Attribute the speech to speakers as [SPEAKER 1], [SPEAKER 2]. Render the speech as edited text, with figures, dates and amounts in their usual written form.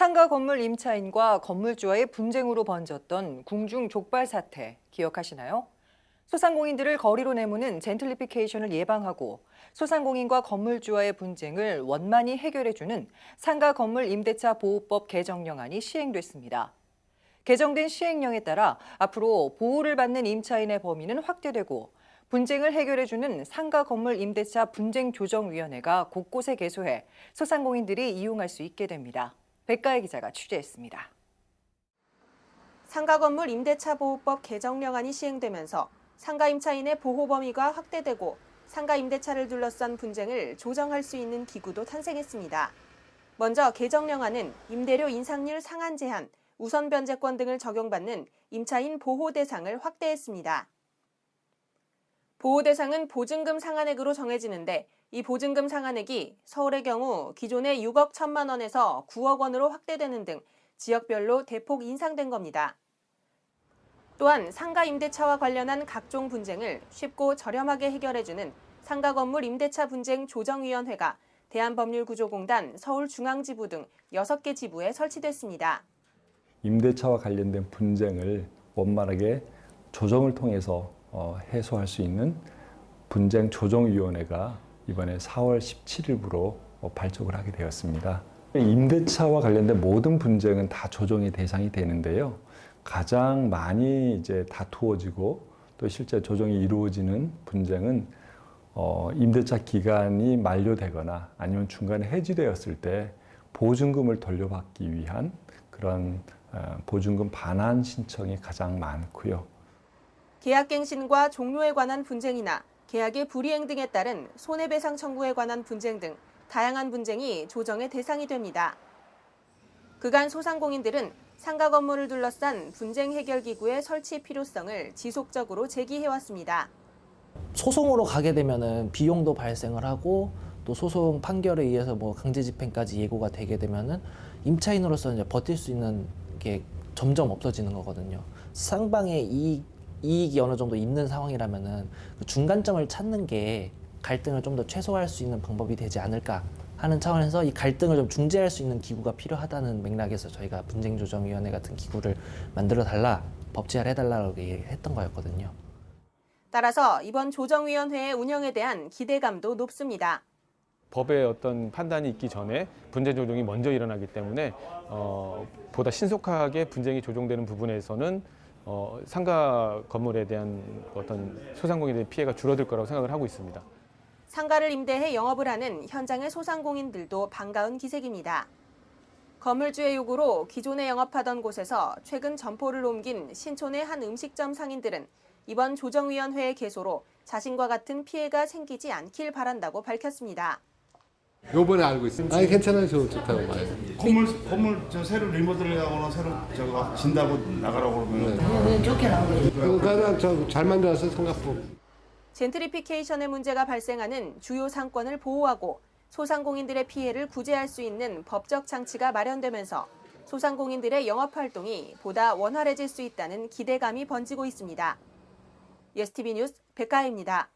[SPEAKER 1] 상가 건물 임차인과 건물주와의 분쟁으로 번졌던 궁중 족발 사태 기억하시나요? 소상공인들을 거리로 내모는 젠틀리피케이션을 예방하고 소상공인과 건물주와의 분쟁을 원만히 해결해주는 상가 건물 임대차 보호법 개정령안이 시행됐습니다. 개정된 시행령에 따라 앞으로 보호를 받는 임차인의 범위는 확대되고 분쟁을 해결해주는 상가 건물 임대차 분쟁조정위원회가 곳곳에 개소해 소상공인들이 이용할 수 있게 됩니다. 백가혜 기자가 취재했습니다.
[SPEAKER 2] 상가 건물 임대차 보호법 개정령안이 시행되면서 상가 임차인의 보호 범위가 확대되고 상가 임대차를 둘러싼 분쟁을 조정할 수 있는 기구도 탄생했습니다. 먼저 개정령안은 임대료 인상률 상한 제한, 우선 변제권 등을 적용받는 임차인 보호 대상을 확대했습니다. 보호 대상은 보증금 상한액으로 정해지는데 이 보증금 상한액이 서울의 경우 기존의 6억 1천만 원에서 9억 원으로 확대되는 등 지역별로 대폭 인상된 겁니다. 또한 상가 임대차와 관련한 각종 분쟁을 쉽고 저렴하게 해결해주는 상가 건물 임대차 분쟁 조정위원회가 대한법률구조공단 서울중앙지부 등 6개 지부에 설치됐습니다.
[SPEAKER 3] 임대차와 관련된 분쟁을 원만하게 조정을 통해서 해소할 수 있는 분쟁 조정위원회가 이번에 4월 17일부로 발족을 하게 되었습니다. 임대차와 관련된 모든 분쟁은 다 조정의 대상이 되는데요. 가장 많이 이제 다투어지고 또 실제 조정이 이루어지는 분쟁은 임대차 기간이 만료되거나 아니면 중간에 해지되었을 때 보증금을 돌려받기 위한 그런 보증금 반환 신청이 가장 많고요.
[SPEAKER 2] 계약갱신과 종료에 관한 분쟁이나 계약의 불이행 등에 따른 손해배상 청구에 관한 분쟁 등 다양한 분쟁이 조정의 대상이 됩니다. 그간 소상공인들은 상가 건물을 둘러싼 분쟁 해결 기구의 설치 필요성을 지속적으로 제기해왔습니다.
[SPEAKER 4] 소송으로 가게 되면은 비용도 발생을 하고 또 소송 판결에 의해서 강제 집행까지 예고가 되게 되면은 임차인으로서 이제 버틸 수 있는 게 점점 없어지는 거거든요. 상방의 이익이 어느 정도 있는 상황이라면은 그 중간점을 찾는 게 갈등을 좀 더 최소화할 수 있는 방법이 되지 않을까 하는 차원에서 이 갈등을 좀 중재할 수 있는 기구가 필요하다는 맥락에서 저희가 분쟁조정위원회 같은 기구를 만들어 달라, 법제화해달라고 얘기했던 거였거든요.
[SPEAKER 2] 따라서 이번 조정위원회의 운영에 대한 기대감도 높습니다.
[SPEAKER 5] 법의 어떤 판단이 있기 전에 분쟁 조정이 먼저 일어나기 때문에 보다 신속하게 분쟁이 조정되는 부분에서는 상가 건물에 대한 어떤 소상공인들의 피해가 줄어들 거라고 생각을 하고 있습니다.
[SPEAKER 2] 상가를 임대해 영업을 하는 현장의 소상공인들도 반가운 기색입니다. 건물주의 요구로 기존에 영업하던 곳에서 최근 점포를 옮긴 신촌의 한 음식점 상인들은 이번 조정위원회의 개소로 자신과 같은 피해가 생기지 않길 바란다고 밝혔습니다.
[SPEAKER 6] 요번에 알고 있습니다. 아니 괜찮아요. 좋다고 봐요.
[SPEAKER 7] 건물 저 새로 리모델링하거나 새로 저거 진다고 나가라고 그러면
[SPEAKER 8] 왜 좋게 나온 거지?
[SPEAKER 6] 그러니까 저잘 만들었어 생각보다.
[SPEAKER 2] 젠트리피케이션의 문제가 발생하는 주요 상권을 보호하고 소상공인들의 피해를 구제할 수 있는 법적 장치가 마련되면서 소상공인들의 영업활동이 보다 원활해질 수 있다는 기대감이 번지고 있습니다. 예스티비 뉴스 백가혜입니다.